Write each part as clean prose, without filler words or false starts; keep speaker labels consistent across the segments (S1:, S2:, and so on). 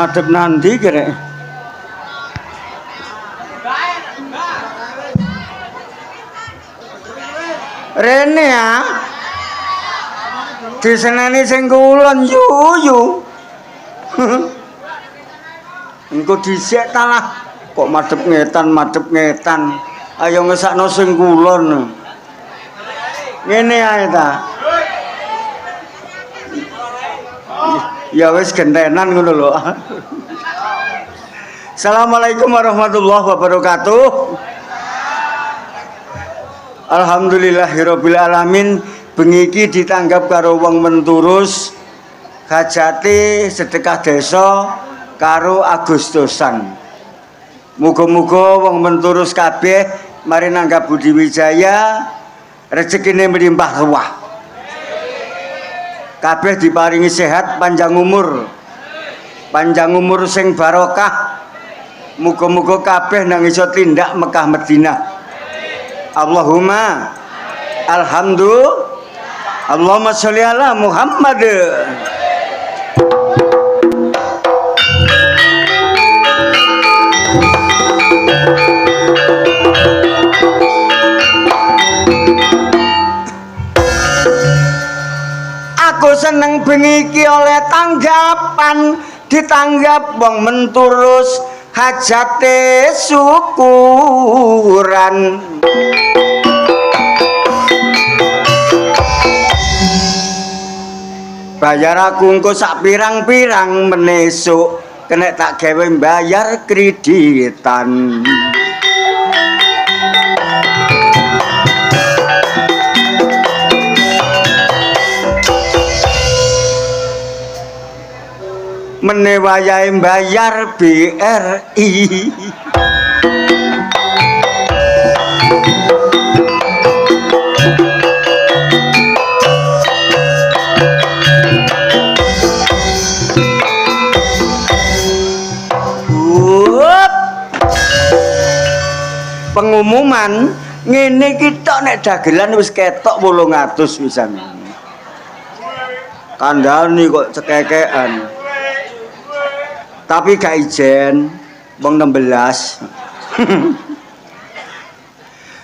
S1: madhep nandi kira. Rene ya. Diseneni sing kulon yuyu. Engko dhisik ta lah. Kok madhep ngetan. Ayo ngesakno sing kulon. Ngene ae ta. Ya wis gentenan ngono lho. Assalamualaikum warahmatullahi wabarakatuh. Alhamdulillahirabbil alamin. Bengi iki ditanggap karo wong menturus hajate sedekah desa karo Agustusan. Muga-muga wong menturus kabeh mari nanggap budi wijaya, rezekine melimpah ruah. Kabeh diparingi sehat, panjang umur sing barokah. Muga-muga kabeh nang iso tindak Mekah Madinah. Allahumma Allahumma sholli ala Muhammad. Aku seneng bengi iki oleh tanggapan ditanggap wong menturus hajate syukuran. Bayar aku engko sak pirang-pirang menesuk kena tak gawe bayar kreditan. Menewayai bayar BRI. Pengumuman ngene iki tok nek dagelan wis ketok 800 pisan. Kandhani kok cekekean. Tapi gak ijen wong 16.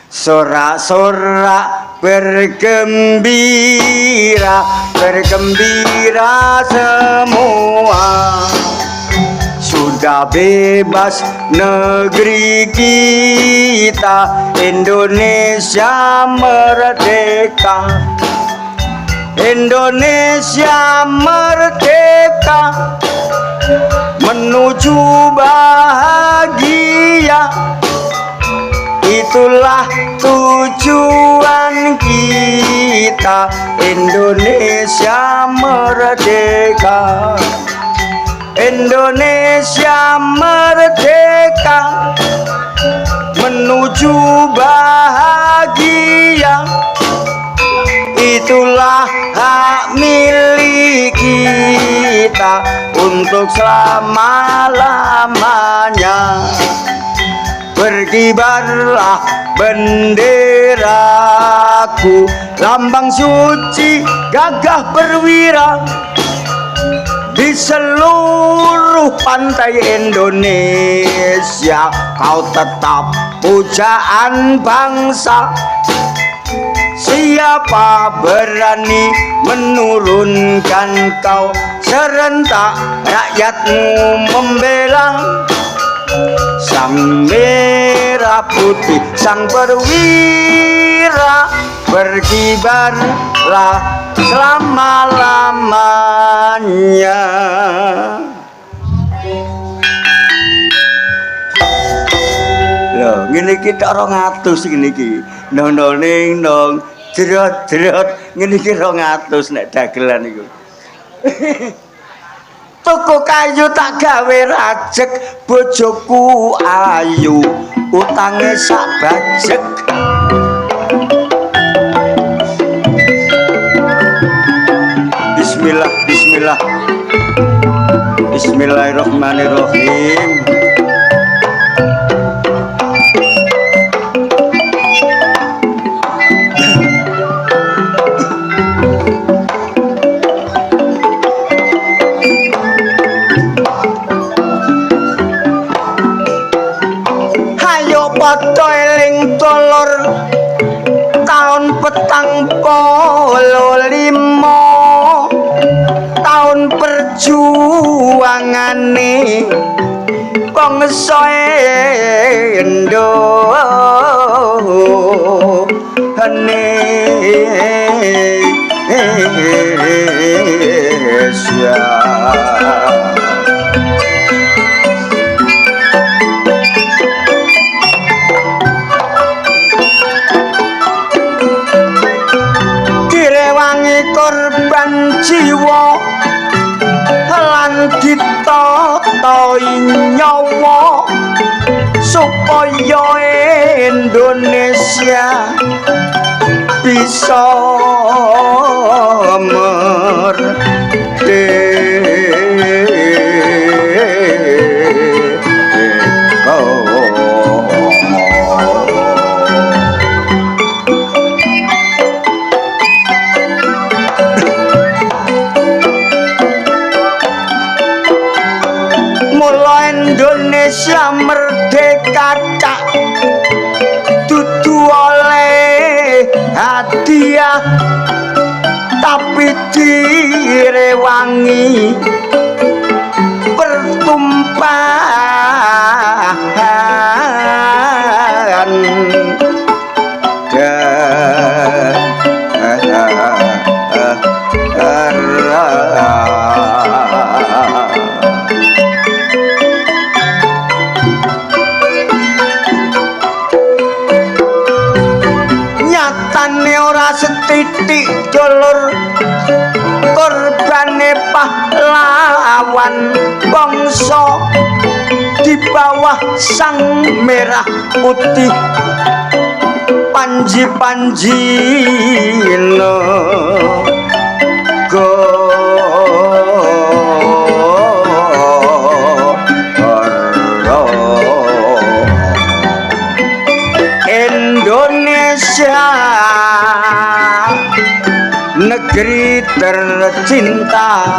S1: Sorak-sorak bergembira semua. Sudah bebas negeri kita, Indonesia merdeka. Indonesia merdeka menuju bahagia. Itulah tujuan kita, Indonesia merdeka. Indonesia merdeka menuju bahagia. Itulah hak milik kita untuk selama-lamanya. Berkibarlah benderaku, lambang suci gagah perwira. Di seluruh pantai Indonesia kau tetap pujaan bangsa. Siapa berani menurunkan kau, serentak rakyatmu membela. Sang merah putih, sang perwira, berkibarlah selama-lamanya. Loh, ngene iki tok 200 ngene iki. Nong jerot ngene iki 200 nek dagelan iku. Tuku kayu tak gawe rajek, bojoku ayu utange sak bajek. Bismillahirrahmanirrahim. Tahun perjuangane bangsa Indonesia. Direwangi korban jiwa lan ditata nyawa supaya Indonesia bisa merdeka. Mula Indonesia merdeka cak dudu oleh hadiah tapi direwangi pertumpahan nyatane ora setitik dolur korbane pahlawan bangsa di bawah sang merah putih panji-panji Indonesia negeri tercinta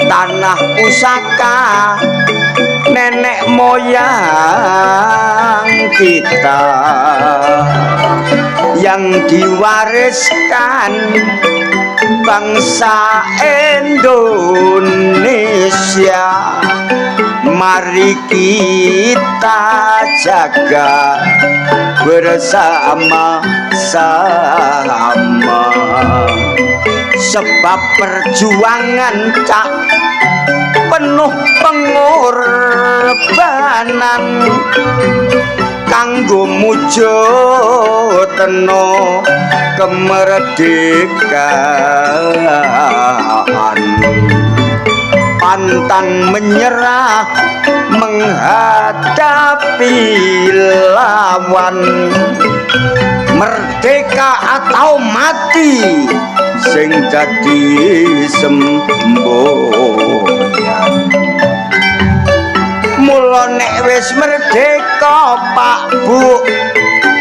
S1: tanah pusaka nenek moyang kita yang diwariskan bangsa Indonesia. Mari kita jaga bersama-sama sebab perjuangan cak penuh pengorbanan kanggo mujudna kemerdekaan. Pantang menyerah menghadapi lawan, merdeka atau mati sing dadi semboyan. Mula nek wis merdeka Pak Bu,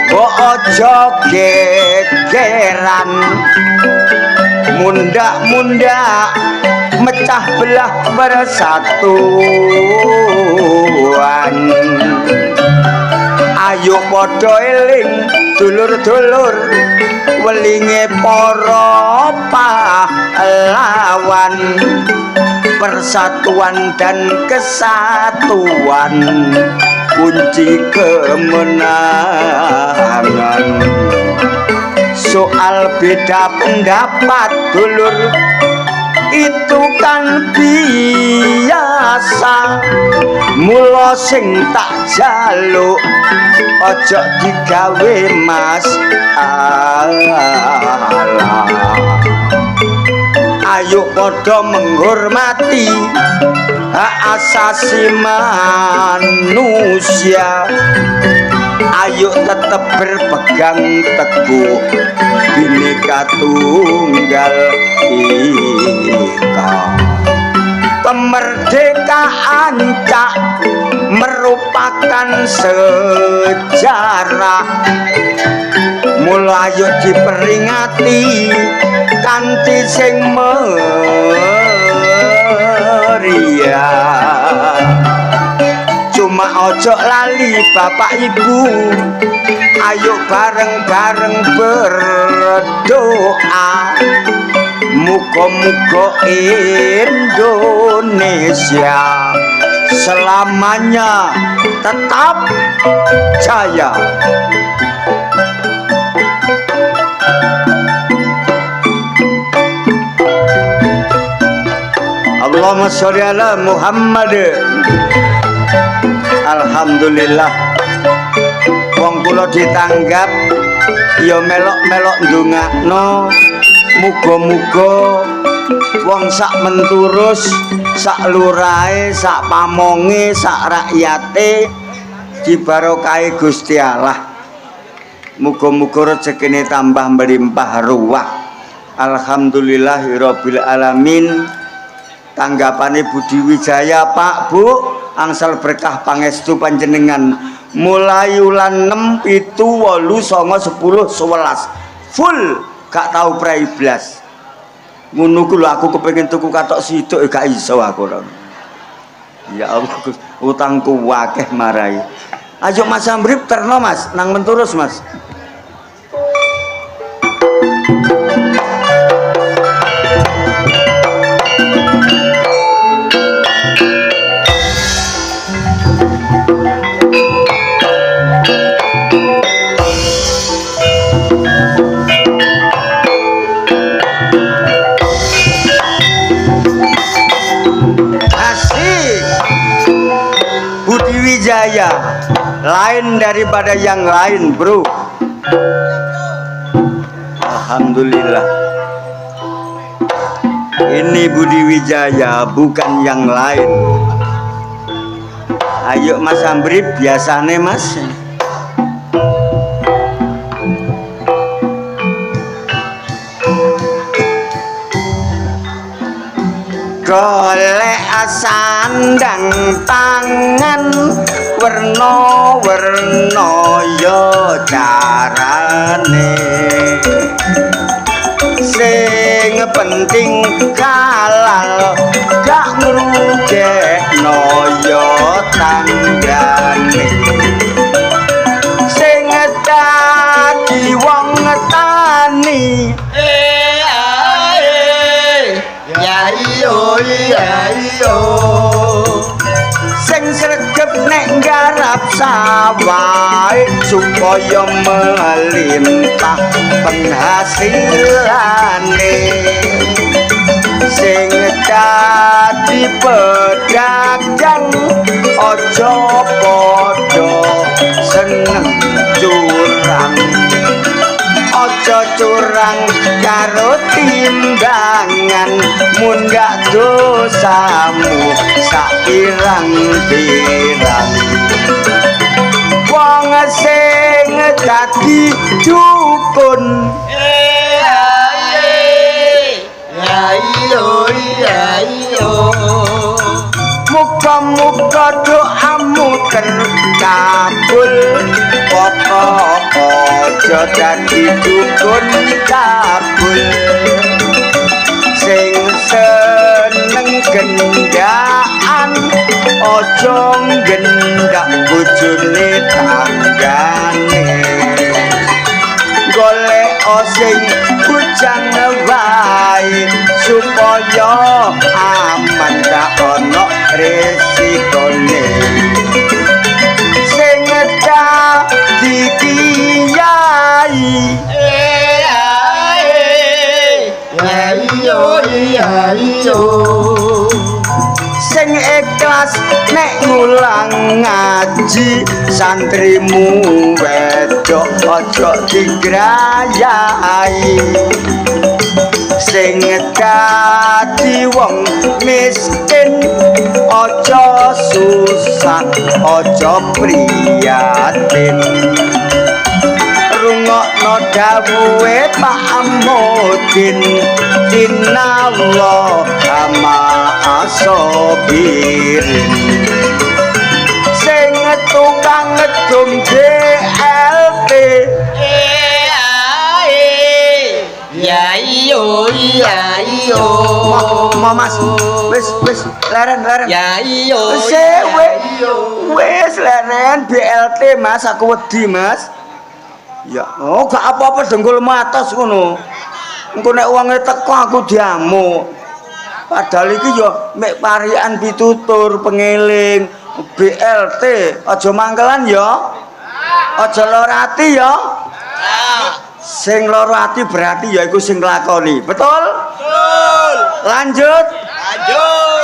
S1: mbok aja gegeran mundak-mundak mecah belah persatuan. Ayo padha eling dulur-dulur welinge para pahlawan, persatuan dan kesatuan kunci kemenangan. Soal beda pendapat dulur itu kan biasa, mula sing tak jaluk ojo digawe masalah. Ayo padha menghormati hak asasi manusia. Ayo tetap berpegang teguh Bhinneka Tunggal Ika. Kemerdekaan cak merupakan sejarah, mulai diperingati kanthi sing meriah. Cuma ojo lali Bapak Ibu ayo bareng-bareng berdoa muga-muga Indonesia selamanya tetap jaya. Allahumma sholli ala Muhammad. Alhamdulillah wong kula ditanggap ya melok-melok ndongakno muga-muga wong sak menturus sak lurahe sak pamonge sak rakyate dibarokahi Gusti Allah. Muga-muga rezekine tambah melimpah ruah. Alhamdulillahirabbil alamin. Tanggapane Budi Wijaya Pak Bu angsal berkah pangestu panjenengan mulai wulan 6 7 8 9 10 11 full gak tau prei blas ngono ku lho aku kepengin tuku katok siduk gak iso aku lho. Ya Allah utangku akeh marai. Ayo Mas Amrip terno Mas nang menturus Mas. Wijaya lain daripada yang lain bro. Alhamdulillah ini Budi Wijaya bukan yang lain. Ayo Mas Amrip biasane Mas. Golek sandang tangan werna-werna ya carane sing penting halal gak ngrugekno ya tanggane sing dadi wong tani ya iyo sing sregep nek garap sawah supaya melimpah penghasilane sing dadi pedagang aja padha seneng curang aja curang karo timbangan mun gak dosamu sak pirang-pirang wong sing dadi dukun ayo muga-muga doamu terkabul pokok aja dadi dukun kabul sing seneng gendaan aja gendak bojone tanggane golek sing bujang wae supaya aman gak ono resikone sing dadi kiai iyo sing ikhlas nek ngulang ngaji santrimu wedok aja digrayai sing dadi wong miskin aja susah aja prihatin rungokno dawuhe Pak Amudin innallaha ma'as-sabirin sing tukang ngedum DLT ya iyo Mas wis leren ya iyo wis leren BLT Mas aku wedi Mas Ya, oh gak apa-apa dengkulmu atos ngono. Engko nek wonge teko aku diamuk. Padahal iki yo mek parian pitutur pengeling BLT aja mangkelan yo. Aja lara ati yo. Sing lara ati berarti ya iku sing nglakoni. Betul? Betul. Lanjut.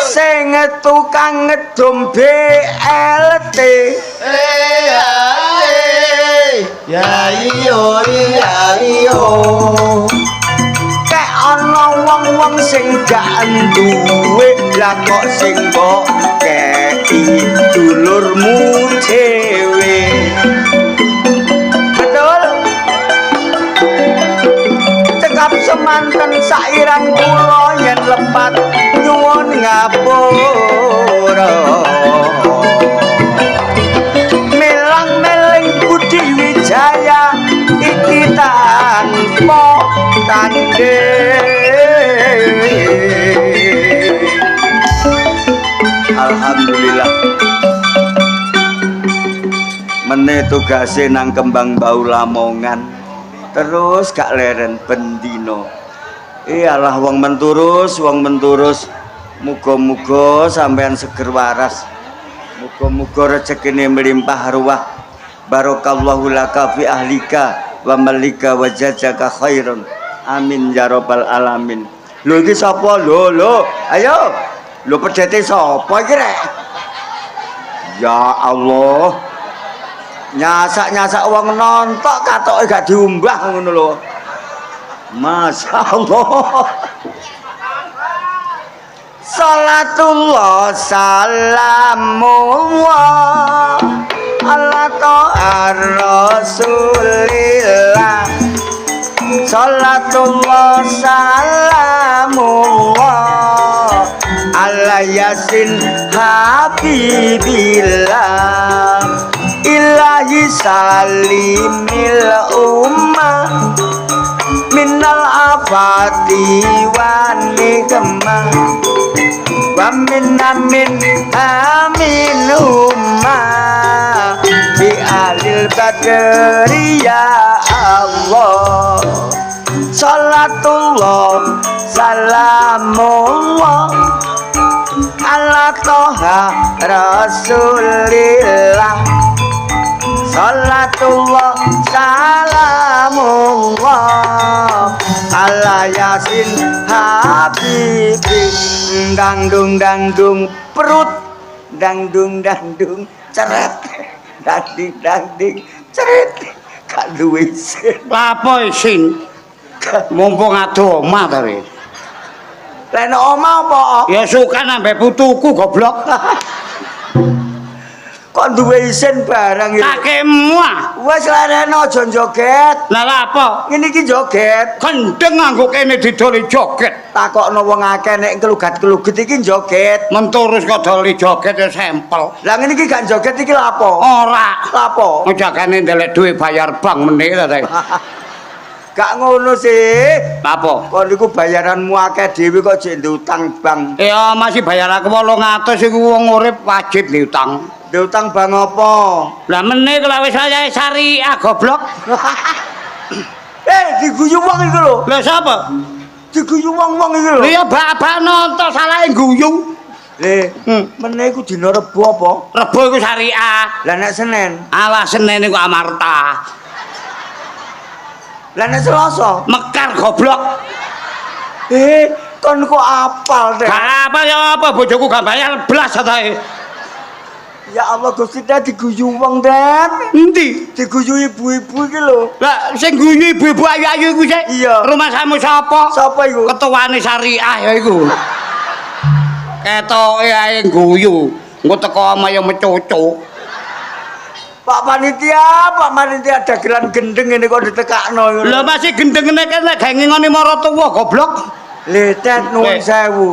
S1: Sing tukang ngedum BLT. Ya iyo ya iyo. Kek ana wong-wong sing gak duwe lah kok sing mbok kei dulurmu dhewe. Betul? Cekap semanten sairan kula yen lepat nyuwun ngapura. Budi Wijaya iki tanpa tanding. Alhamdulillah. Meneh tugase nang Kembang Bau Lamongan. Terus gak leren bendino. Iyalah wong menturus. Muga-muga sampean seger waras. Muga-muga rezekine melimpah ruah. Barakallahu laka fi ahlika wa malika wa jazaka khairan. Amin ya rabbal alamin. Lho iki sapa lho? Ayo. Lho pedete sapa iki rek? Ya Allah. Nyasak-nyasak wong nontok katoke gak diumbah ngono lho. Masyaallah. Salatullah salamullah ala ta'ar rasulillah. Salatullah salamullah ala yasin habibillah. Ilahi salimil ummah minal afati wa nikmah wa amin ummah bi alil badri ya Allah. Salatullah salamullah ala toha rasulillah. Salatullah salamullah ala yasin habibi. Dangdung perut dangdung ceret dangding ceret gak duwe isin. Apa isin? Mumpung ado omah ta we. Lah nek omah apa? Ya suka nambah putuku goblok. Kok duwe isin barang iki? Kakekmu ah. Wis larene aja joget. Lah lha apa? Ngene iki joget. Gendeng nganggo kene didoli joget. Takokno wong akeh nek kelugat-keluget iki joget. Menturus kok doli joget ya sampel. Lah ngene iki gak joget iki lha apa? Ora. Lha apa? Ngejagane ndelek duwe bayar bank meneh ta. Gak ngono sih. Apa? Kok niku bayaranmu akeh dhewe kok jek utang bank. Ya masih bayar aku 800 iku wong urip wajib diutang. Diutang bang apa? Lah meneh kalau wis saya syariah goblok. Diguyu wong iku lho. Lah sapa? Diguyu wong-wong iki lho. Ya bak-bak nonton salahe guyu. Meneh iku dina Rebo apa? Rebo iku syariah. Lah nek Senin? Alah Senin iku amarta. Lah nek Selasa? Mekar goblok. Kon kok apal teh? Gak apal ya apa bojoku gak bayar blas atae. Ya Allah Gusti teh diguyu wong Den. Endi? Diguyu ibu-ibu iki lho. Lah sing guyu ibu-ibu ayu-ayu iku sik. Iya. Rumah samu sapa? Sapa iku? Ketuane syariah ya iku. Ketoke ae guyu. Engko teko omah mecucuk. Pak panitia dagelan gendeng ini kok ditekakno ngono. Lah masih gendeng nek gak ngingoni marang tuwa goblok. Le Tet nuwun sewu.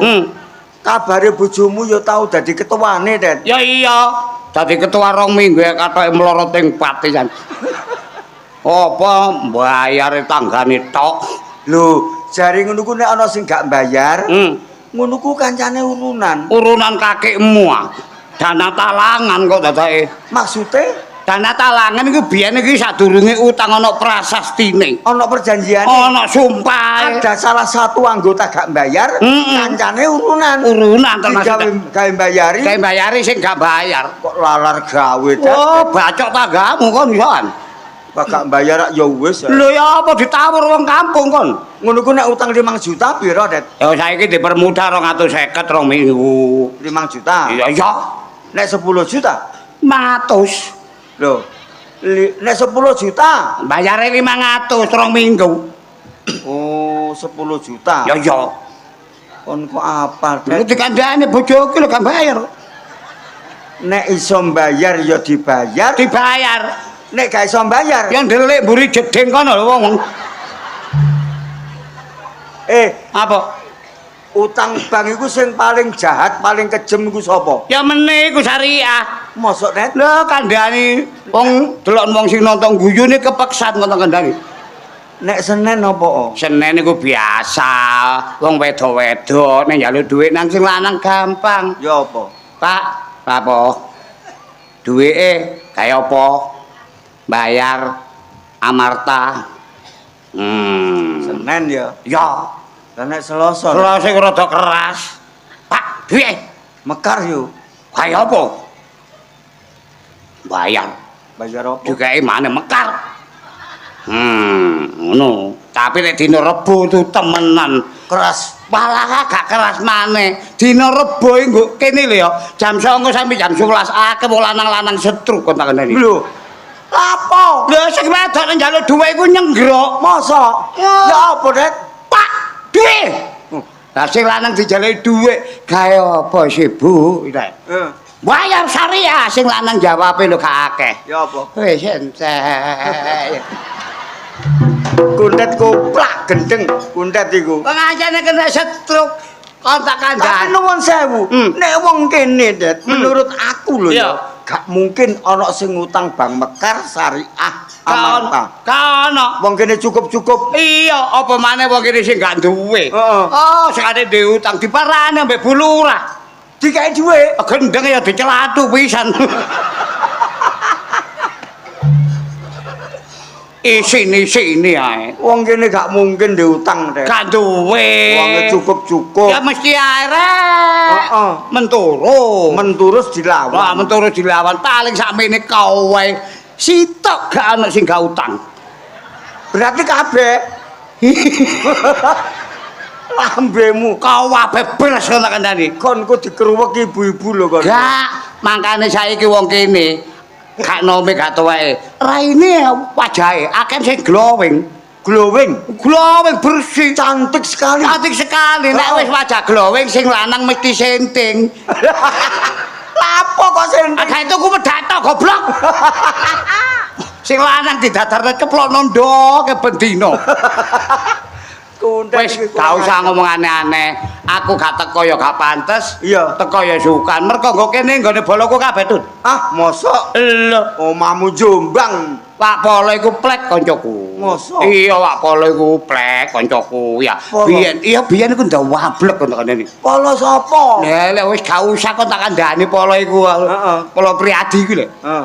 S1: Kabare bojomu ya tau dadi ketuane, Den. Ya iya, dadi ketua 2 minggu ya katoke mlorot ing Patian. Apa mbayare tanggane tok. Lho, jare ngono ku nek ana sing gak mbayar, ngono ku kancane urunan. Urunan kakekmu ah. Dana talangan kok dadake. Maksude
S2: Dana talangan iku biyen iki sadurunge utang ana prasastine.
S1: Ana perjanjiane.
S2: Ana sumpah.
S1: Ada salah satu anggota gak bayar, kancane urunan.
S2: Urunan termasuk
S1: gawe bayari.
S2: Gawe bayari sing gak bayar.
S1: Kok lalar gawe
S2: Oh, bacok tanggamu kon isoan.
S1: Gak bayar ya wis.
S2: Lho ya apa ditawur wong kampung kon.
S1: Ngono ku nek utang 5 juta piro, Det?
S2: Ya saiki dipermudah 250 rong minggu.
S1: 5 juta.
S2: Iya iya.
S1: Nek 10 juta.
S2: 500.
S1: Loh. Nek 10 juta.
S2: Bayare 500 rong minggu.
S1: Oh, 10 juta.
S2: Ya iya.
S1: Kon kok apa,
S2: Lha
S1: Det?
S2: dikandhane bojoku lho gak bayar.
S1: Nek iso bayar ya dibayar.
S2: Dibayar.
S1: Nek gak iso bayar.
S2: Ya ndelik mburi jeding kono lho wong. Apa?
S1: Utang bank iku sing paling jahat, paling kejem iku sapa?
S2: Ya meneh iku syariah.
S1: Mosok, Det?
S2: Lho kandhani wong delok wong sing nonton guyune kepeksat ngono kandhani.
S1: Nek Senin apa?
S2: Senin iku biasa, wong wedo-wedo nek njaluk dhuwit nang sing lanang gampang.
S1: Ya apa?
S2: Pak, apa? Duwike kaya apa? Bayar Amarta.
S1: Senin ya.
S2: Ya,
S1: Lah nek Selasa.
S2: Selasa iku rada keras. Pak, duwike
S1: Mekar yo.
S2: kaya apa? Bayar.
S1: Bayar apa?
S2: Dikeki maneh mekar. Ngono. Tapi nek dina Rebo itu temenan
S1: Keras.
S2: malah gak keras maneh. Dina Rebo nggo kene lho ya, jam 09.00 sampai jam 11 akeh wong lanang-lanang setruk kon tak kandhani.
S1: Lho. Lapo?
S2: Lho sing wedok njaluk dhuwit iku nyenggrok.
S1: Mosok? Ya apa, Det?
S2: Pak, dhuwit. Lah sing lanang dijaluk dhuwit, gawe apa sih, Bu? Bayar syariah sing lanang jawabe lho gak akeh.
S1: Ya apa?
S2: Wis entek.
S1: Kundet koplak gendeng, kundet iku.
S2: Pengancane kena setruk kontak
S1: Tapi
S2: kandhane.
S1: nuwun sewu, nek wong kene, Det, menurut aku lho ya,
S2: Iya.
S1: gak mungkin ana sing ngutang bank Mekar syariah Amarta.
S2: Kana.
S1: Wong kene cukup-cukup.
S2: Iya, apa maneh wong kene sing gak duwe.
S1: Heeh.
S2: Oh, sekane diutang diparani ambek Bu Lurah.
S1: Dikai dhuwit.
S2: Gendeng ya dicelatu pisan. Isini ae.
S1: Wong kene gak mungkin diutang, Det.
S2: Gak duwe.
S1: Wonge cukup-cukup.
S2: Ya mesti arek.
S1: Heeh.
S2: Menturu.
S1: Menturus dilawan.
S2: Wah, menturu dilawan paling sakmene kowe. Sitok gak ana sing gak utang.
S1: Berarti kabeh. Lambemu
S2: Kau wae beres kon tak kandhani.
S1: konku dikeruwek ibu-ibu lho kon.
S2: Gak, mangkane saiki wong kene gak nome gak tuweke. Raine wajahe akeh sing glowing.
S1: Glowing,
S2: Bersih,
S1: cantik sekali.
S2: cantik sekali. Nek wis wajah glowing sing lanang mesti senting.
S1: Lapo kok senting?
S2: Agak itu ku pedato goblok. Sing lanang didadarne ceplokno ndok bendina.
S1: Kundet
S2: Wis gak usah ngomong aneh-aneh. Aku gak teko ya gak pantes.
S1: Iya.
S2: Teko ya sukan. Mergo nggo kene nggone boloku kabeh tun.
S1: Ah, mosok
S2: Lho,
S1: omamu Jombang.
S2: Pak Polo iku plek koncoku.
S1: Mosok?
S2: Iya, Pak Polo iku plek koncoku. Ya,
S1: Polo?
S2: biyen iku ndak wablek kon tak kandhani.
S1: Polo sapa?
S2: Lha wis gak usah kon tak kandhani Polo iku.
S1: Heeh.
S2: Polo Priadi iku lho.
S1: Heeh.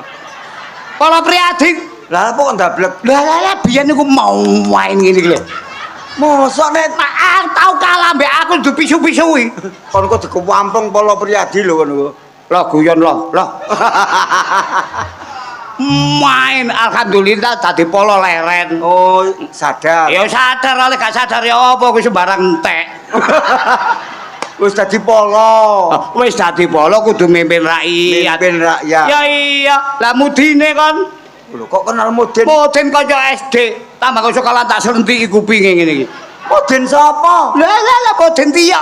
S2: Polo Priadi.
S1: Lah apa kok ndablek?
S2: Lah biyen iku mau main ngene iki lho.
S1: Mosok nek
S2: Tau kalah mbek aku dipisu-pisui.
S1: kon kok dikewampung Polo Priadi lho kon iku.
S2: Lah guyon loh. Main alhamdulillah tadi polo leren.
S1: Oh, sadar.
S2: Ya sadar oleh gak sadar ya apa kuwi sembarang entek.
S1: Wis dadi polo.
S2: Wis dadi polo kudu mimpin rakyat.
S1: Mimpin rakyat.
S2: Ya iya, lah mudine kon.
S1: Lho kok kenal Mudin?
S2: Mudin kanca SD. Tambah kok sekolah tak selentiki kupinge ngene iki.
S1: Mudin sapa?
S2: Lah mudin tiyok.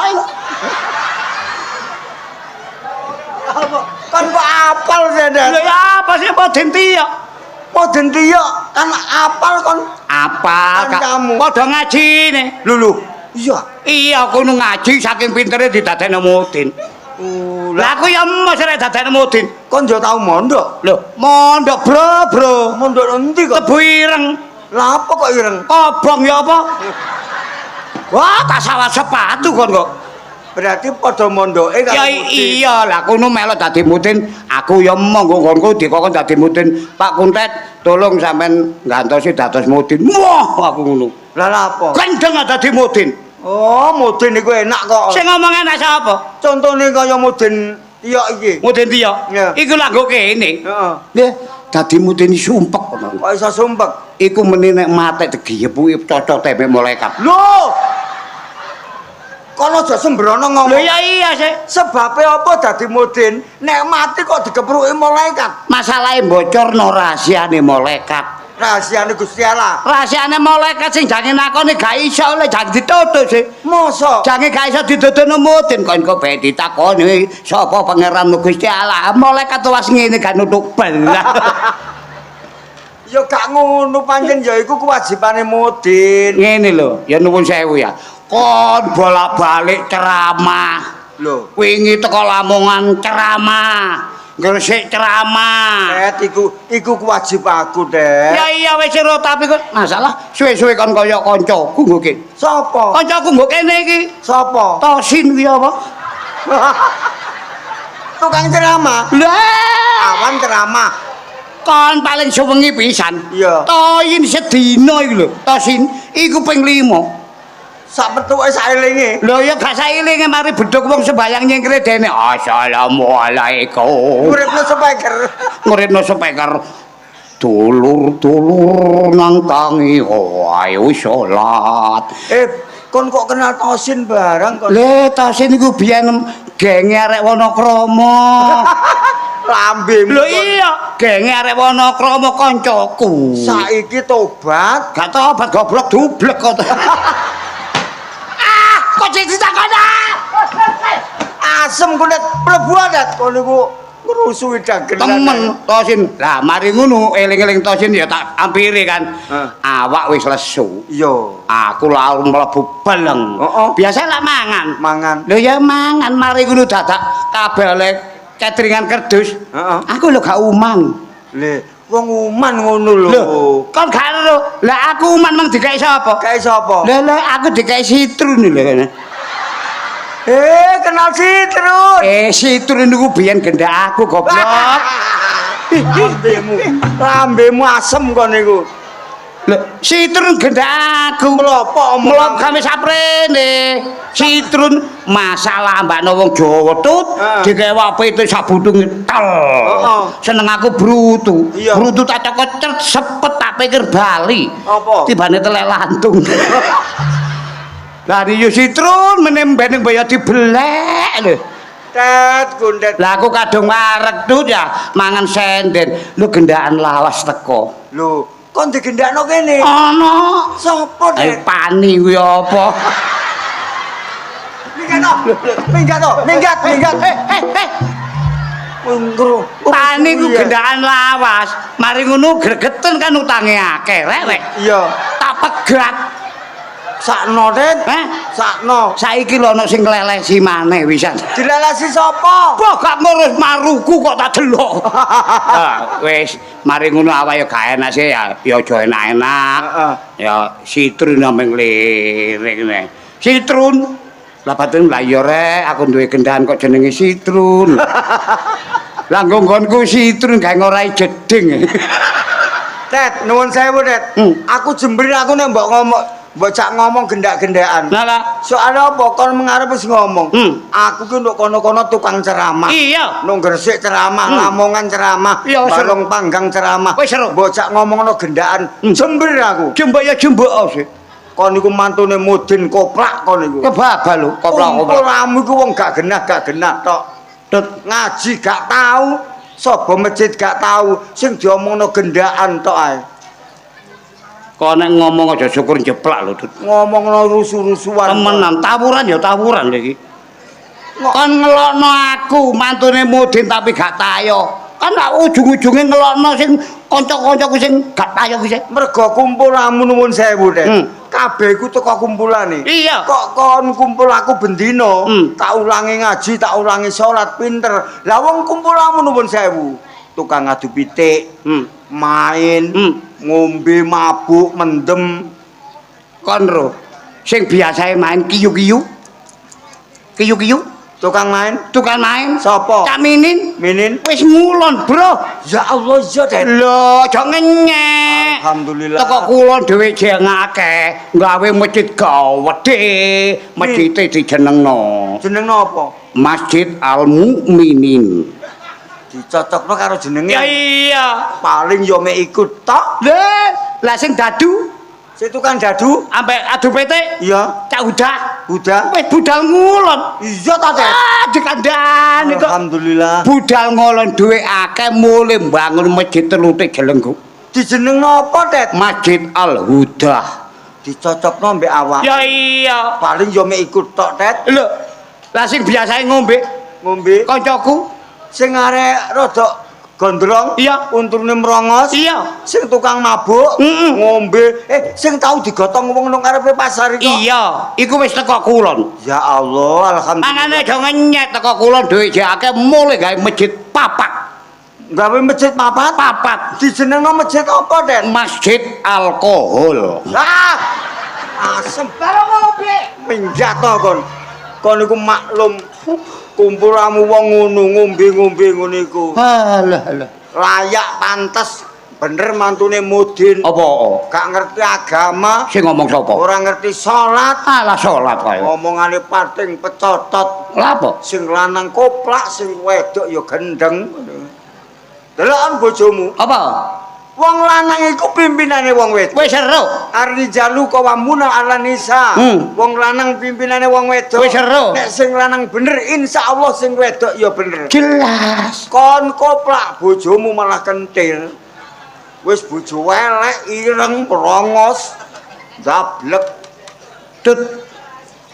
S1: Kan kok apal sedan?
S2: Lha ya apa sih mudin tiyok?
S1: Mudin tiyok kan apal kon.
S2: Apa
S1: Kan kamu.
S2: padha ngajine.
S1: Lho. Iya.
S2: Iya kono ngaji saking pintere didadekno mudin. Lah aku ya mos rek dadekno mudin.
S1: Kon yo tau mondok.
S2: Lho, mondok bro.
S1: Mondok endi kok?
S2: Tebu ireng.
S1: Lah apa kok ireng?
S2: Kobong ya apa? Wah, tak sawat sepatu kon kok.
S1: Berarti padha mondoke karo
S2: Ya iya lah kono melok dadi mudin, aku ya monggo nggonku dikokon dadi mudin. Pak Kuntet, tolong sampean ngantosi dados mudin. Wah, aku ngono.
S1: Lah apa?
S2: Gendeng dadi mudin.
S1: Oh, mudin iku enak kok.
S2: Sing ngomong enak sapa?
S1: Contone kaya mudin tiyok iki.
S2: Mudin Tio.
S1: Ya.
S2: Iku lak nggo kene.
S1: Heeh.
S2: Nggih, dadi mudin sumpek ngono.
S1: Kok iso sumpek?
S2: Iku meni nek mate digiyep kuwi cocok tempe malaikat.
S1: Lho. Kono aja sembrono ngomong.
S2: Lho ya iya sih.
S1: Sebabe apa dadi mudin? Nek mati kok digepruki malaikat.
S2: Masalahe bocorno rahasiane malaikat.
S1: Rahasiane Gusti Allah.
S2: Rahasiane malaikat sing jange nakoni gak iso le jange dituthuk sih.
S1: Mosok
S2: Jange gak iso dituthukno mudin kon kok bae ditakoni sapa pangeran Gusti Allah. Malaikat was ngene gak nuthuk belah.
S1: ya gak ngono pancen ya iku kewajibane mudin.
S2: Ngene lho, ya nuwun sewu ya. Kon bolak-balik ceramah.
S1: Lho,
S2: Wingi teko Lamongan ceramah, Gresik ceramah.
S1: Tet iku kewajib aku, Dek.
S2: Ya iya wis ora tapi kok masalah suwe-suwe kon kaya kancaku nggo kene.
S1: Sopo?
S2: Kancaku nggo kene iki.
S1: Sopo?
S2: Tosin kuwi apa?
S1: Tukang ceramah.
S2: Lah,
S1: Awan ceramah.
S2: kon paling suwengi pisan.
S1: Iya.
S2: Toyin sedina iki lho. Tosin iku ping 5.
S1: Sak petuke saelinge.
S2: Lho ya gak saelinge mari bedhog wong sembayang nyengkre dene. Assalamualaikum.
S1: Uripno speaker.
S2: Muridno speaker. Dulur-dulur nang tangi ayo salat.
S1: Kon kok kenal Tosin barang kon.
S2: Le Tosin iku biyen genge arek Wonokrama.
S1: Lambemu.
S2: Lho iya, genge arek Wonokrama kancaku.
S1: Saiki tobat.
S2: Gak tobat goblok dublek kok. Kok ditakon
S1: Asem kulit mlebu adat kon niku ngrusuhi dagelan.
S2: temen Tosin. Lah mari ngono eling-eling Tosin ya tak ampiri kan. Awak wis lesu.
S1: Iya.
S2: Aku lalu mlebu beleng. Biasa lak mangan.
S1: Mangan.
S2: Lho ya mangan mari ngono dadak kabele cateringan kerdus. Aku lho gak umang.
S1: Le, wong uman ngono lho.
S2: Lho, kon gak ero. Lah aku uman mang dikai sapa?
S1: Kae sapa?
S2: Lah aku dikai sitrun lho kene.
S1: Kenal Citrun.
S2: Sitrun niku biyen gendak aku goblok.
S1: Lambemu asem kon niku.
S2: Lho, sitrun gendak aku. Mlop kami saprene. Sitrun masalah mbakno wong Jawa tut dikewape itu sabutung tel. Seneng aku brutu. Brutu tak cocok sepet tak pikir bali.
S1: Apa?
S2: Tibane telek lantung. Lah yo sitrun menembene mbaya dibelek lho.
S1: Tet gundet.
S2: Lah aku kadung wareg tut ya mangan senden. Lho gendakan lawas teko.
S1: Lho, kon digendakno kene.
S2: Ana.
S1: Sopo, Dek?
S2: Pani kuwi apa?
S1: Minggat. Ngro.
S2: Pani ku gendakan lawas. Mari ngono gregeten kan utange akeh rek.
S1: Iya.
S2: Tak pegat.
S1: Sakno, Tet. Sakno.
S2: Saiki lho ana sing nglelesi maneh wisan.
S1: Dilelesi sapa?
S2: Wah gak ngurus maruku kok tak delok. Wis mari ngono awake ya gak enak sih ya aja enak-enak. Ya sitrun nameng lirik ne. Sitrun. Lah batin lah ya rek aku duwe gendahan kok jenenge sitrun. Lah nggonku sitrun gawe ngorai jeding.
S1: Tet, nuwun sewu, Tet. Aku jember aku nek mbok cak ngomong gendak-gendakan.
S2: Lah
S1: soalnya apa kon mengarep wis ngomong. Aku ki nduk kono-kono tukang ceramah.
S2: Iya.
S1: Nang Gresik ceramah, Lamongan ceramah, Balong Panggang ceramah. Bocah ngomongno gendakan, jember aku.
S2: Jembok ya jembok sih.
S1: Kon niku mantune Mudin Koprak kon niku.
S2: Kebabal lho, koprak-koprak.
S1: Ramu iku wong gak genah tok. Ngaji gak tahu, sapa masjid gak tahu, sing diomongno gendakan tok ae.
S2: Kok nek ngomong aja syukur jeplak lho, Dut.
S1: Ngomongno rusuh-rusuhan.
S2: Temenan, tawuran ya tawuran lho iki. Kon ngelokno aku mantune Mudin tapi gak tayo. Kan ujung-ujunge ngelokno sing kanca-kancaku sing gak tayo kuwi.
S1: Mergo kumpul ramu nuwun sewu, Dek. Kabeh iku teko kumpulane.
S2: Iya.
S1: Kok kon kumpul aku bendina, tak ulangi ngaji, tak ulangi salat pinter. Lah wong kumpul ramu nuwun sewu. Tukang adu pitik, main, ngombe mabuk, mendem.
S2: Kon ro. Sing biasae main kiyu-kiyu. Kiyu-kiyu.
S1: Tukang main.
S2: Tukang main.
S1: Sapa?
S2: Cak Minin.
S1: Minin.
S2: Wis ngulon, Bro.
S1: Ya Allah, ya Det.
S2: Lho, aja ngenyek.
S1: Alhamdulillah.
S2: Teko kulon dhewe jengake, gawe masjid gawedhe. Masjide dijenengno
S1: Jeneng napa?
S2: Masjid Al Mukminin.
S1: Dicocokno karo jenenge.
S2: Ya iya.
S1: Paling yo mek ikut tok.
S2: Lah sing dadu
S1: Si tukang dadu.
S2: ambek adu PT
S1: Iya.
S2: Cak Udah.
S1: Udah.
S2: Wis budal ngulon.
S1: Iya ta, Det?
S2: Dikandani kok.
S1: Alhamdulillah.
S2: Budal ngulon duwe akeh mulai mbangun masjid Telutik Jelenggu.
S1: Dijeneng napa, Det?
S2: Masjid Al Huda.
S1: Dicocokno mbek awak.
S2: Ya iya.
S1: Paling yo mek ikut tok, Det.
S2: Lho, lah sing biasae ngombe
S1: Ngombe
S2: kancaku.
S1: sing arek rada gondrong,
S2: Iya.
S1: unturne merongos.
S2: Iya.
S1: Sing tukang mabuk, ngombe, sing tau digotong wong nang karepe pasar iku.
S2: Iya, iku wis teko kulon.
S1: Ya Allah, alhamdulillah.
S2: Mangane aja ngenyek teko kulon dhewe jake mulai gawe masjid papat.
S1: Gawe masjid papat?
S2: Papat.
S1: Dijenengno masjid apa, Den?
S2: Masjid alkohol.
S1: Ah! Asem karo ngombe. Minjat to kon. Kon iku maklum kumpulamu wong ngono ngombe-ngombe ngono iku.
S2: Alah.
S1: Layak pantes bener mantune Mudin.
S2: Apa?
S1: Gak ngerti agama,
S2: Sing ngomong sapa?
S1: ora ngerti salat,
S2: Alah salat kae.
S1: ngomongane pating pecotot.
S2: Lah apa?
S1: Sing lanang koplak, sing wedok ya gendeng. Delokan bojomu.
S2: Apa?
S1: Wong lanang iku pimpinane wong wedok.
S2: Wis seru.
S1: Arjalu qawwamuna 'ala nisa. Wong lanang pimpinane wong wedok.
S2: Wis seru.
S1: Nek sing lanang bener insyaallah sing wedok ya bener.
S2: Jelas.
S1: Kon koplak bojomu malah kentil. Wis bojo elek, ireng, merongos, jablek.
S2: Tut.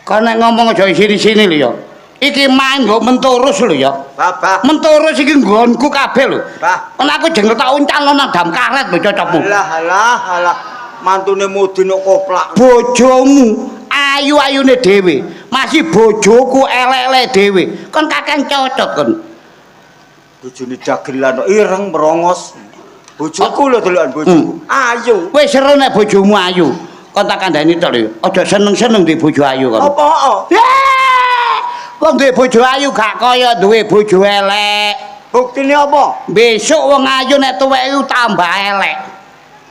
S2: Kok nek ngomong aja sini-sini lho ya. Iki main nggo menturus lho ya.
S1: Babah.
S2: Menturus iki nggonku kabeh lho.
S1: Bah.
S2: Kan aku jengkel tak uncalno nang dam karet lho cocokmu.
S1: Alah. Mantune Mudin kok koplak.
S2: Bojomu ayu-ayune dhewe, masih bojoku elek-elek dhewe. Kon kakek cocok kon.
S1: Bojone dagelan ireng merongos. Bojoku lho delokan bojoku. Ayu.
S2: Wis seru nek bojomu ayu. Kon tak kandhani tok lho. Aja seneng-seneng di bojo ayu kon.
S1: Apa?
S2: Wong duwe bojo ayu gak kaya duwe bojo elek.
S1: Buktine apa?
S2: Besok wong ayu nek tuwek iku tambah elek.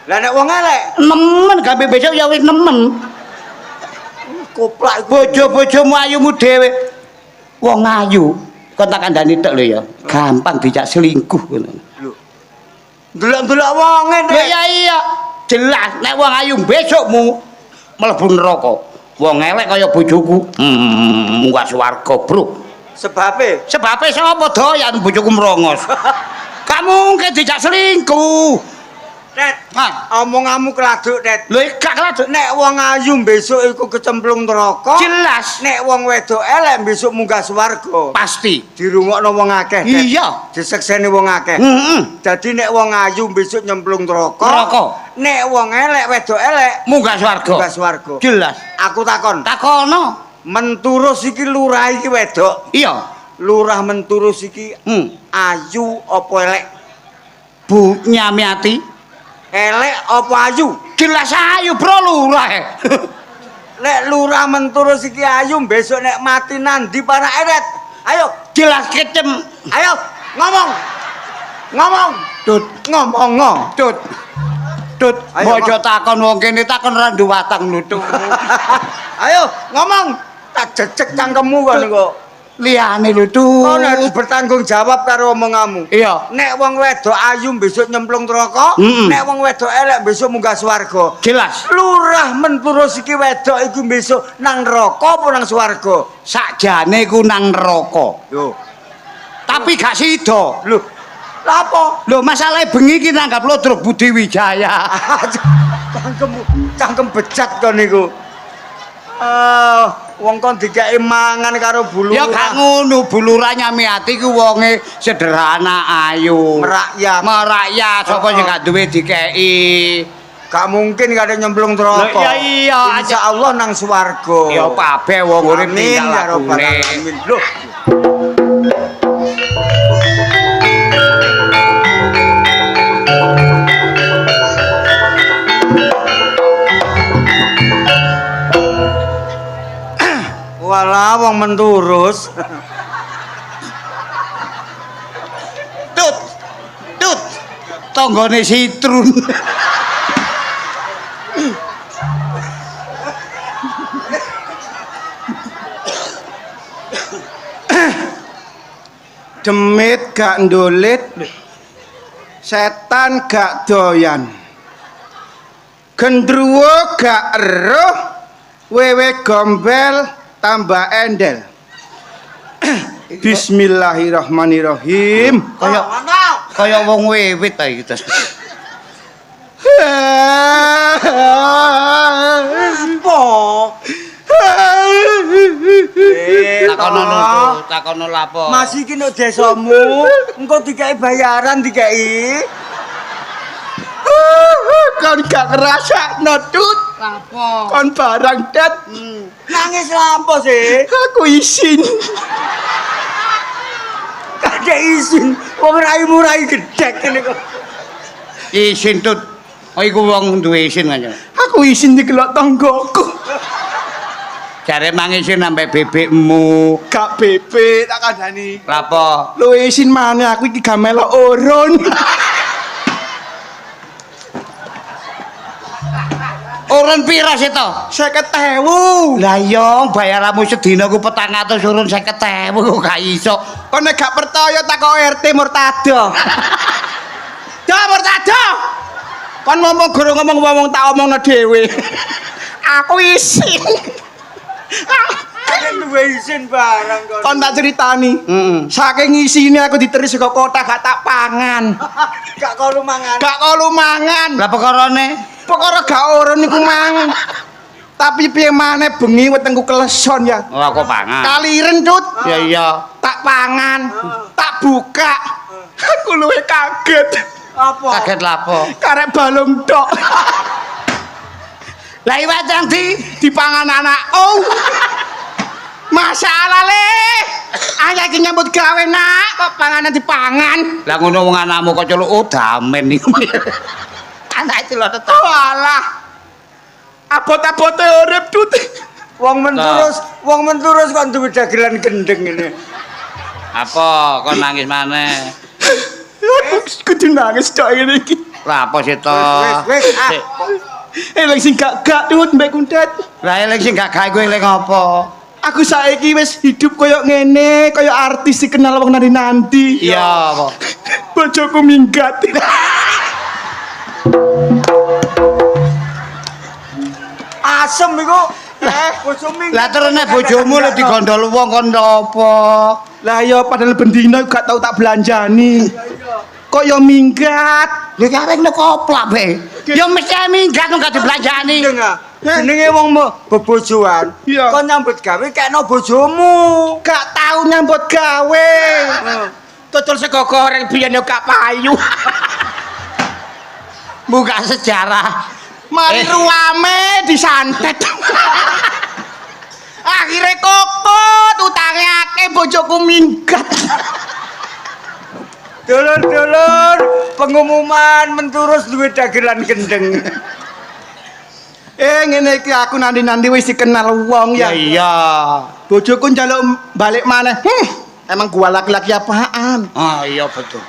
S1: Lah nek wong elek,
S2: Nemen gawe besok ya wis nemen.
S1: koplak iku.
S2: Bojo-bojomu ayumu dhewe. Wong ayu, kon tak kandhani tok lho ya. Gampang dijak selingkuh ngono.
S1: Lho. Delok-delok wonge
S2: Lho ya iya, jelas nek wong ayu besokmu mlebu neraka. Wong elek kaya bojoku, munggah swarga, Bro.
S1: sebabe.
S2: Sebabe sapa doyan bojoku merongos. Gak mungkin dijak selingkuh.
S1: Tet,
S2: Ah,
S1: omonganmu keladuk, Tet.
S2: lho gak keladuk.
S1: Nek wong ayu besok iku kecemplung neraka.
S2: Jelas.
S1: Nek wong wedok elek besok munggah swarga.
S2: Pasti.
S1: Dirungokno wong akeh, Tet.
S2: Iya.
S1: Disekseni wong akeh. Dadi nek wong ayu besok nyemplung neraka.
S2: Neraka.
S1: Nek wong elek wedok elek
S2: Munggah swarga.
S1: munggah swarga.
S2: Jelas.
S1: Aku takon,
S2: Takono.
S1: Menturus iki lurah iki wedok.
S2: Iya.
S1: Lurah Menturus iki ayu apa elek?
S2: Bu Nyamiati.
S1: Elek apa ayu?
S2: Jelas ayu, Bro, lurah.
S1: Nek lurah Menturus iki ayu besok nek mati nandi para eret. Ayo,
S2: Jelas kecem.
S1: ayo ngomong. Ngomong.
S2: Tut,
S1: Ngomong.
S2: tut. Tut,
S1: Ayo,
S2: bojo takon wong kene takon randu watang nutuk.
S1: Ayo ngomong. Tak jejek cangkemmu kon kok.
S2: Liane lho
S1: Kon
S2: Tut.
S1: harus bertanggung jawab karo omonganmu.
S2: Iya.
S1: Nek wong wedok ayu besok nyemplung neraka, nek wong wedok elek besok munggah swarga.
S2: Jelas.
S1: Lurah Menturus iki wedok iku besok nang neraka apa nang swarga?
S2: Sakjane ku nang neraka.
S1: Yo.
S2: Tapi gak sida.
S1: Lho. Lah apa?
S2: Lho masalah bengi iki nanggap Lodruk Budi Wijaya.
S1: Cangkem bejat kon niku. Wong kon dikeki mangan karo bulu.
S2: Ya gak ngono, Bulurah Nyamiati ku wonge sederhana ayu.
S1: Merakyat.
S2: Merakyat sapa sing gak duwe dikeki.
S1: Gak mungkin gak ada nyemplung neraka.
S2: Lah, iya,
S1: Insyaallah nang swarga.
S2: Ya kabeh wong urip
S1: Amin
S2: tinggal
S1: ya rabbal
S2: lakune.
S1: alamin. Loh. Walah wong menturus.
S2: Tut. Tanggane Sitrun.
S3: Demit gak ndolit, setan gak doyan, gendruwo gak eruh, wewe gombel tambah endel. Bismillahirrahmanirrahim.
S2: Kaya wong wiwit ta iki. Takono lapo.
S1: Mas iki nek desamu, engko dikai bayaran dikai.
S3: Kon gak ngerasa notut.
S2: Lapo?
S3: Kon barang dat.
S1: Nangis lapo sih?
S3: Aku isin.
S1: Kakek isin, wong raimu rai gedhek ngene kok.
S2: Isin tut. Oh iku wong duwe isin kan.
S3: Aku isin dikelok tanggoku.
S2: Jare mangisin sampe bebekmu.
S3: Gak bebek tak kandhani.
S2: Lapo?
S3: Lu isin maneh aku iki gak melok urun.
S2: Urun pira sih to?
S3: 50.000.
S2: Lah iya bayaranmu sedina ku 400 urun 50.000 kok gak iso.
S3: Kon nek gak percaya takok RT Murtado. Dah Murtado. Kon ngomong guru ngomong tak omongno dhewe. Aku isin.
S1: Kakek duwe isin barang kok.
S3: Kon tak ceritani. Saking isine aku diteris saka kota gak tak pangan.
S1: Gak kok mangan.
S3: Gak kolu mangan.
S2: Lah perkarane
S3: Pokoknya gak urun iku mang. Tapi piye maneh bengi wetengku keleson ya.
S2: oh aku pangan.
S3: Kaliren Cut.
S2: Ya iya.
S3: Tak pangan, tak buka. Aku luwih kaget.
S1: Apa?
S2: Kaget lapo?
S3: Karek balung tok.
S2: Lah iwak cang
S3: Dipangan anak. Oh. Masalah le. Ayah iki nyambut gawe nak, kok panganan dipangan.
S2: Lah ngono wong anakmu kok celuk damen iku. Anak itu lho tetep.
S3: Walah. Abot-abote urip Cut.
S1: Wong menturus kok duwe dagelan gendeng ngene.
S2: Apa kok nangis maneh?
S3: Kudu nangis tok ngene iki.
S2: Lah apa sih to?
S1: Wis.
S3: Eling sing gak Cut mbek kundet.
S2: Lah eling sing gak gawe kowe eling apa?
S3: Aku saiki wis hidup koyo ngene, koyo artis dikenal wong nanti.
S2: Iya apa?
S3: Bojoku minggat.
S1: Asem iku. Bojomu.
S2: Lah terus nek bojomu lho digondol wong kon apa?
S3: Lah ya padahal bendina gak tau tak belanjani. Kok yo minggat.
S2: Lha kaweng nek koplak be. Ya mesti minggat kok gak dibelanjani.
S1: Jenenge wong bebojoan.
S3: Iya.
S1: Kon nyambut gawe kekno bojomu.
S3: Gak tau nyambut gawe. Tutul sego goreng biyen yo gak payu.
S2: Buka sejarah.
S3: Mari ruame disantet. Akhire kokot utange akeh bojoku minggat.
S1: Dulur-dulur, pengumuman menturus duwe dagelan gendeng.
S3: Ngene iki aku nanti wis dikenal wong ya.
S2: Iya.
S3: Bojoku njaluk balik maneh. Emang gua laki-laki apaan?
S2: Ah iya betul.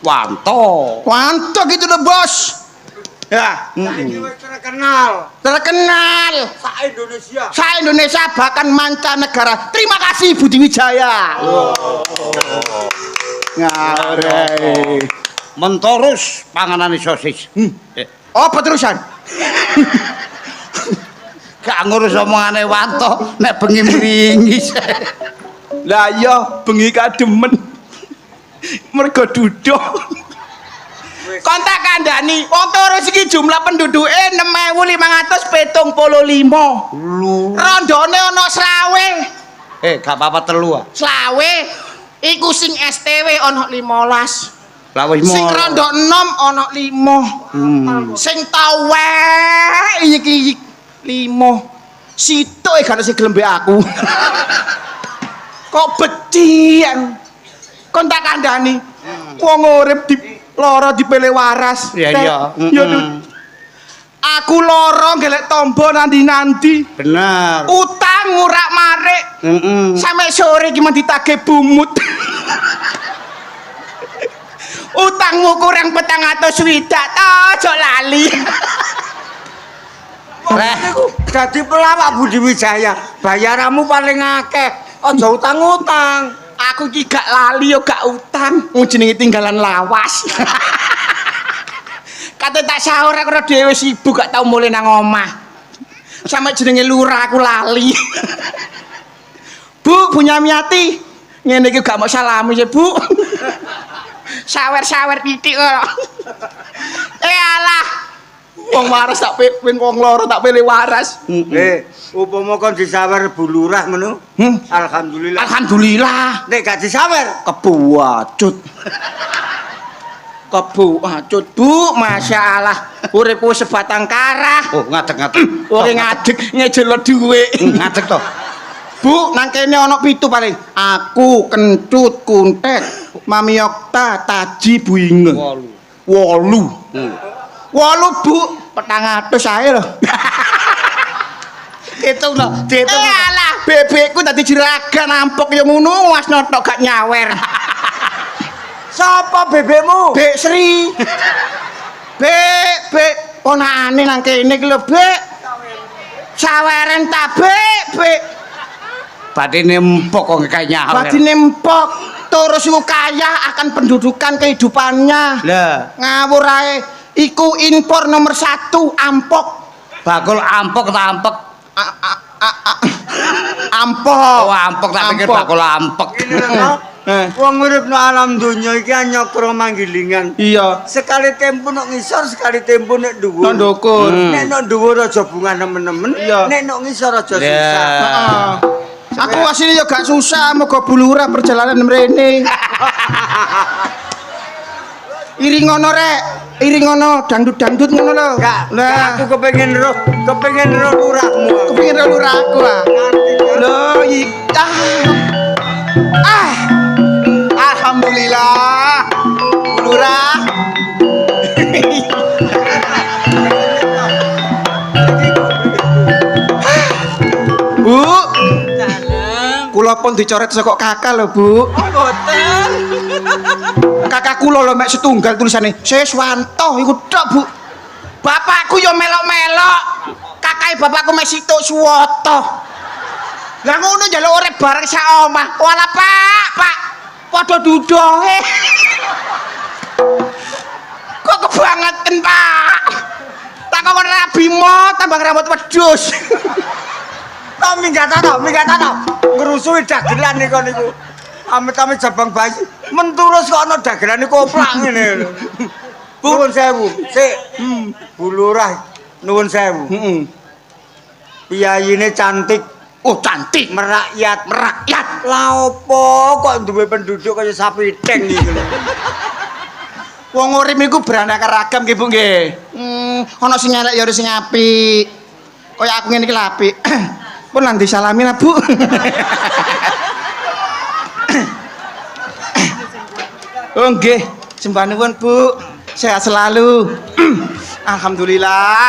S2: Wanto.
S3: Wanto gitu loh, Bos. Ya,
S1: Saiki wis terkenal
S3: terkenal.
S1: Indonesia.
S3: Indonesia bahkan mancanegara. Terima kasih Budi Wijaya. Ngare.
S2: Mentorus panganane sosis.
S3: Apa terusan?
S2: Gak ngurus omongane Wanto nek bengi mringis.
S3: Lah iya bengi kademen. Mergo duduk. Kontak kandhani, wong terus iki jumlah penduduke 6.575. Rondone ana 20.
S2: Gak apa-apa telu ah.
S3: 20 iku sing STW ana 15.
S2: Lah wis
S3: Sing rondo 6 ana 5. Sing tawe iki 5. Situk e gak sing gelem mbek aku. Kok becian. Kon tak kandhani. Wong urip di lara dipele waras.
S2: Iya iya.
S3: Ya Aku loro golek tombo nandi-nandi.
S2: Bener.
S3: Utang ngurak-marik.
S2: Heeh.
S3: Sampai sore iki men ditagih bumut. Utangmu kurang 400 aja lali.
S1: Dadi pelawak Budi Wijaya, bayaranmu paling akeh. Aja utang-utang.
S3: Aku iki gak lali yo gak utang. Wong jenenge tinggalan lawas. Kate tak sahur aku dhewe sibuk gak tau mulih nang omah. Sampe jenenge lurah aku lali. Bu, Bu Nyamiati. Ngene iki gak mau salami sih, Bu. Sawer-sawer titik kok. Alah. Wong waras tak ping wong loro tak pilih waras.
S1: Upama kon disawer Bu Lurah ngono. Alhamdulillah.
S3: Alhamdulillah.
S1: Nek gak disawer,
S3: Kebuacut. Kebuacut, Bu. Masya Allah. Uripku sebatang kara.
S2: Oh, ngadeg-ngadeg.
S3: Ora ngadeg ngejelo dhuwit.
S2: Ngadeg to.
S3: Bu, nang kene ana 7 paling. Aku, Kentut, Kuntet, Mami Okta, Taji, Bu Inge. 8. 8, Bu. 400 ae lho.
S2: Hitung to, dihitung.
S3: Alah, bebekku dadi jeragan nampok ya ngono, Mas Noto gak nyawer.
S1: sapa bebekmu?
S3: Bek Sri. Bek ponakane nang kene iki lho, Bek. Saweren ta, Bek.
S2: Batine empuk kok kayak nyawer.
S3: Badine empok, terus iku kaya akan pendudukan kehidupannya.
S2: Lah,
S3: Ngawur ae. Iku impor nomor 1 ampok.
S2: bakul ampuk ta ampek?
S3: Ampok.
S2: Oh, ampek tak pikir
S3: Ampok.
S2: bakul ampek.
S1: Ini lho, wong urip nang alam donya iki anyokro manggilingan.
S3: Iya.
S1: Sekali tempo nek ngisor, sekali tempo nek dhuwur.
S3: Nang ndukur.
S1: Nek nek dhuwur aja bunga nemen-nemen,
S3: Iya.
S1: nek nek ngisor aja
S2: Lah.
S1: susah.
S3: Heeh. Aku asline ya gak susah muga bulura perjalanan mrene. Iring ngono rek, iring ngono dangdut-dangdut ngono lho.
S1: Lah, aku kepengin roh lurahmu.
S3: Kepengin ro lurahku ah. Lho, Alhamdulillah. Lurah. Bu. Kula pun dicoret saka kakak lho, Bu.
S1: Mboten.
S3: Kakak kula lho mek setunggal tulisane Seswanto iku tok, Bu. Bapakku yo melok-melok. Kakake bapakku mek Situk Suwoto. Lah ngono njaluk urip bareng sak omah. Walah, Pak. Padha dudohe. Kok kebangetan, Pak. Tak kok rabi mo tambah rambut wedhus.
S1: Tak minggat ta. Ngrusui dagelan niku. Amit-amit jabang bayi. Menturus kok ana dagelane koplak ngene. Nuwun sewu. Sik. Bu Lurah nuwun sewu.
S3: Heeh.
S1: Piyayine cantik,
S3: Oh, cantik.
S1: merakyat. Lah opo kok duwe penduduk kaya sapiteng iki lho.
S3: Wong urip iku beraneka ragam nggih Bu nggih. Ana sing elek ya ana sing apik. Kaya aku ngene iki lho apik. Pun lan disalami lah Bu. Oh nggih, sembah nuwun Bu. Sehat selalu. Alhamdulillah.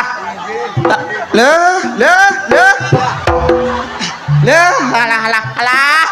S3: Alah.